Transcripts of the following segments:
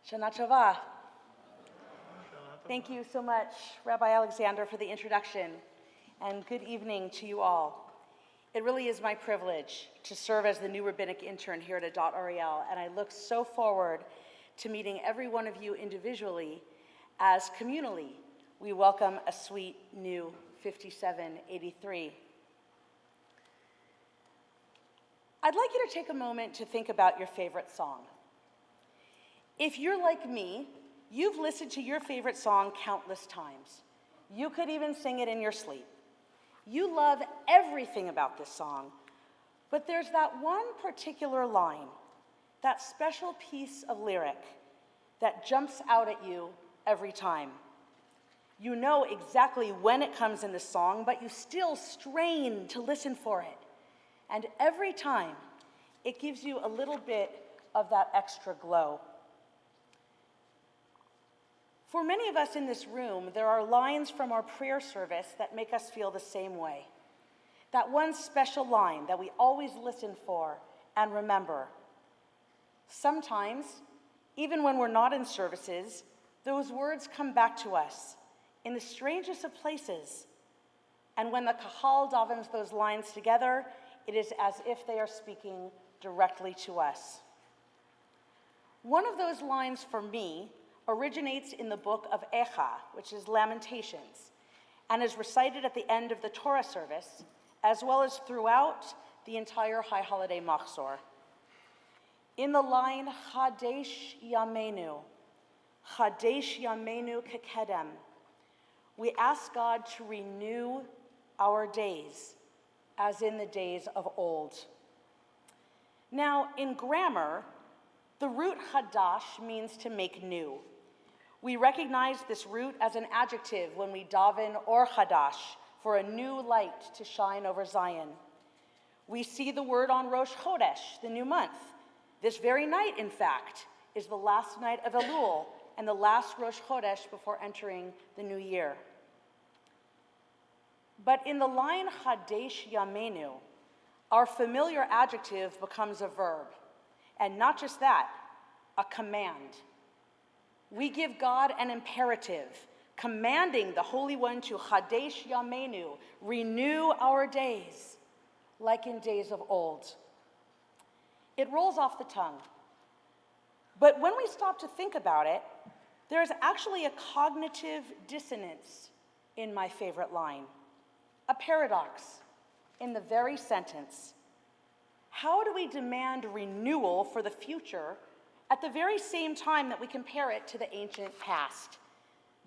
Shana Tova. Thank you so much, Rabbi Alexander, for the introduction, and good evening to you all. It really is my privilege to serve as the new Rabbinic intern here at Adat Ariel, and I look so forward to meeting every one of you individually as communally we welcome a sweet new 5783. I'd like you to take a moment to think about your favorite song. If you're like me, you've listened to your favorite song countless times. You could even sing it in your sleep. You love everything about this song, but there's that one particular line, that special piece of lyric that jumps out at you every time. You know exactly when it comes in the song, but you still strain to listen for it. And every time, it gives you a little bit of that extra glow. For many of us in this room, there are lines from our prayer service that make us feel the same way. That one special line that we always listen for and remember. Sometimes, even when we're not in services, those words come back to us in the strangest of places. And when the kahal davens those lines together, it is as if they are speaking directly to us. One of those lines for me originates in the book of Echa, which is Lamentations, and is recited at the end of the Torah service, as well as throughout the entire High Holiday Machzor. In the line, Chadesh Yamenu Kekedem, we ask God to renew our days, as in the days of old. Now, in grammar, the root Chadash means to make new. We recognize this root as an adjective when we daven or Chadash, for a new light to shine over Zion. We see the word on Rosh Chodesh, the new month. This very night, in fact, is the last night of Elul and the last Rosh Chodesh before entering the new year. But in the line Chadesh Yamenu, our familiar adjective becomes a verb. And not just that, a command. We give God an imperative, commanding the Holy One to Chadesh Yamenu, renew our days, like in days of old. It rolls off the tongue. But when we stop to think about it, there's actually a cognitive dissonance in my favorite line, a paradox in the very sentence. How do we demand renewal for the future at the very same time that we compare it to the ancient past?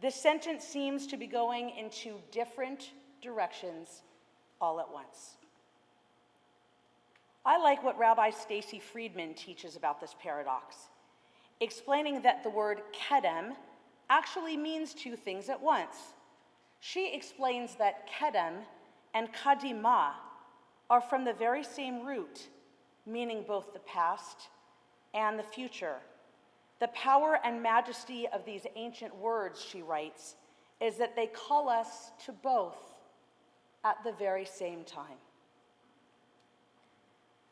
This sentence seems to be going in two different directions all at once. I like what Rabbi Stacy Friedman teaches about this paradox, explaining that the word kedem actually means two things at once. She explains that kedem and kadima are from the very same root, meaning both the past and the future. The power and majesty of these ancient words, she writes, is that they call us to both at the very same time.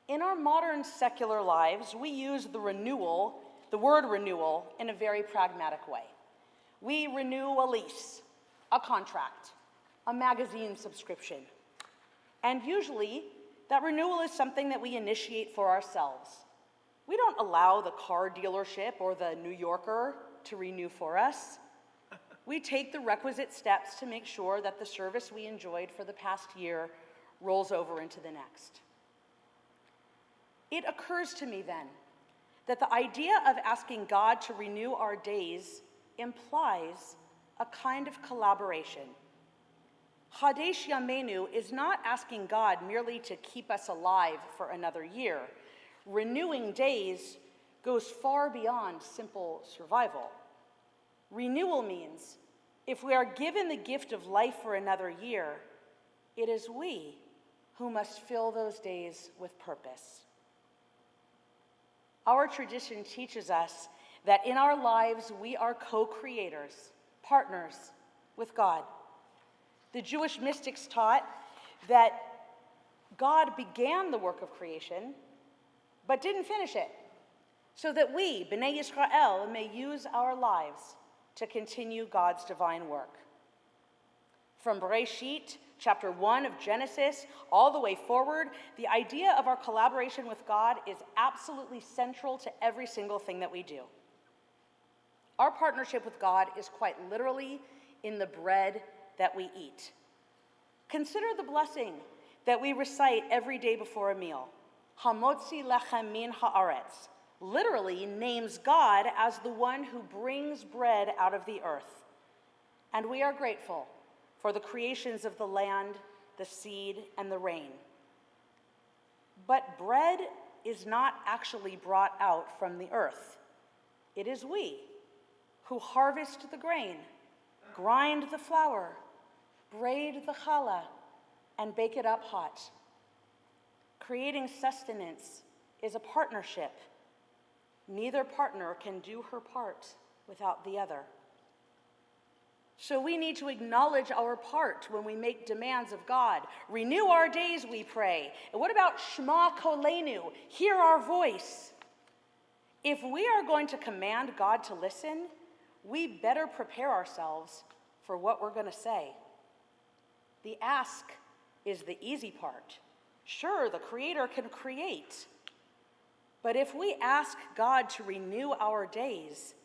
In our modern secular lives, we use the word renewal, in a very pragmatic way. We renew a lease, a contract, a magazine subscription. And usually, that renewal is something that we initiate for ourselves. We don't allow the car dealership or the New Yorker to renew for us. We take the requisite steps to make sure that the service we enjoyed for the past year rolls over into the next. It occurs to me then that the idea of asking God to renew our days implies a kind of collaboration. Chadesh Yamenu is not asking God merely to keep us alive for another year. Renewing days goes far beyond simple survival. Renewal means if we are given the gift of life for another year, it is we who must fill those days with purpose. Our tradition teaches us that in our lives we are co-creators, partners with God. The Jewish mystics taught that God began the work of creation, but didn't finish it. so that we, B'nai Yisrael, may use our lives to continue God's divine work. From Bereshit, chapter 1 of Genesis, all the way forward, the idea of our collaboration with God is absolutely central to every single thing that we do. Our partnership with God is quite literally in the bread that we eat. Consider the blessing that we recite every day before a meal. Hamotzi lechem min haaretz literally names God as the one who brings bread out of the earth. And we are grateful for the creations of the land, the seed, and the rain. But bread is not actually brought out from the earth. It is we who harvest the grain, grind the flour, braid the challah, and bake it up hot. Creating sustenance is a partnership. Neither partner can do her part without the other. So we need to acknowledge our part when we make demands of God. Renew our days, we pray. And what about Shema Kolenu? Hear our voice. If we are going to command God to listen, we better prepare ourselves for what we're going to say. The ask is the easy part. Sure, the Creator can create. But if we ask God to renew our days,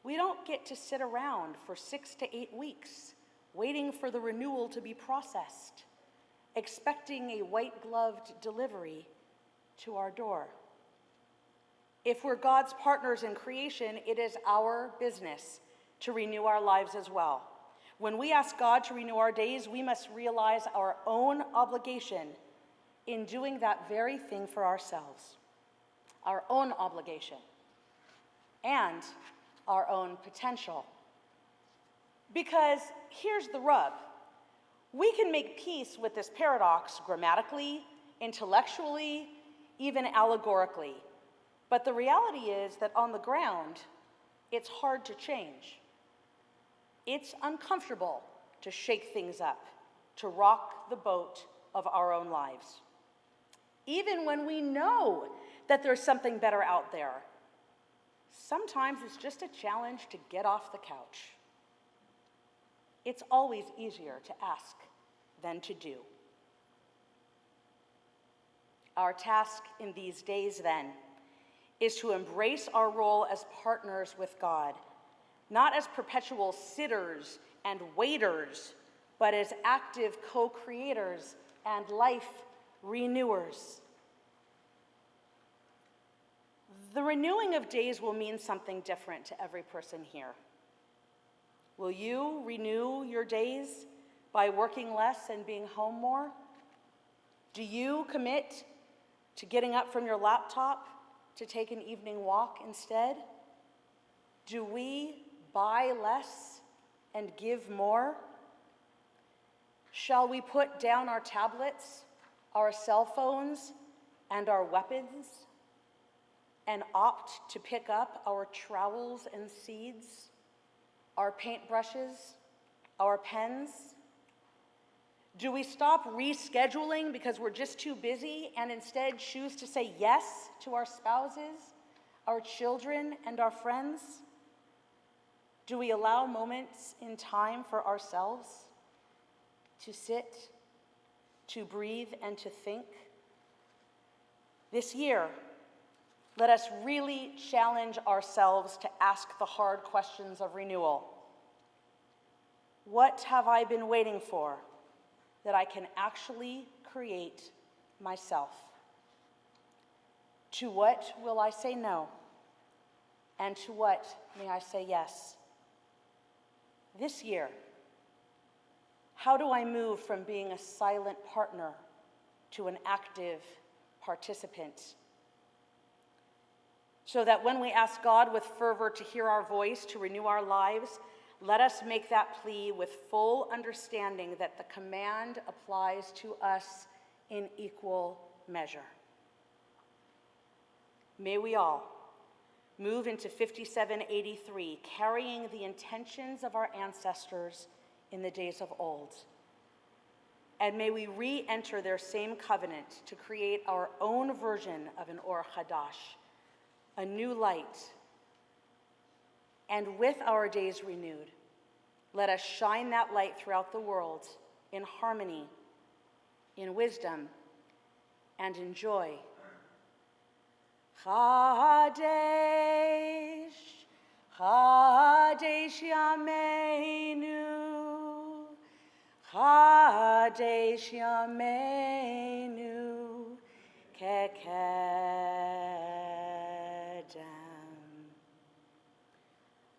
we don't get to sit around for 6 to 8 weeks waiting for the renewal to be processed, expecting a white-gloved delivery to our door. If we're God's partners in creation, it is our business to renew our lives as well. When we ask God to renew our days, we must realize our own obligation in doing that very thing for ourselves. Our own obligation and our own potential. Because here's the rub. We can make peace with this paradox grammatically, intellectually, even allegorically. But the reality is that on the ground, it's hard to change. It's uncomfortable to shake things up, to rock the boat of our own lives. Even when we know that there's something better out there, sometimes it's just a challenge to get off the couch. It's always easier to ask than to do. Our task in these days, then, is to embrace our role as partners with God, not as perpetual sitters and waiters, but as active co-creators and life renewers. The renewing of days will mean something different to every person here. Will you renew your days by working less and being home more? Do you commit to getting up from your laptop to take an evening walk instead? Do we buy less and give more? Shall we put down our tablets, our cell phones, and our weapons, and opt to pick up our trowels and seeds, our paintbrushes, our pens? Do we stop rescheduling because we're just too busy and instead choose to say yes to our spouses, our children, and our friends? Do we allow moments in time for ourselves to sit, to breathe, and to think? This year, let us really challenge ourselves to ask the hard questions of renewal. What have I been waiting for that I can actually create myself? To what will I say no? And to what may I say yes? This year, how do I move from being a silent partner to an active participant? So that when we ask God with fervor to hear our voice, to renew our lives, let us make that plea with full understanding that the command applies to us in equal measure. May we all move into 5783, carrying the intentions of our ancestors in the days of old. And may we re-enter their same covenant to create our own version of an Or Chadash, a new light. And with our days renewed, let us shine that light throughout the world in harmony, in wisdom, and in joy. Chadesh, Chadesh Yameinu, Chadesh Yameinu, Kekedem.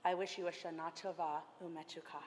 I wish you a Shana Tova Umetuka.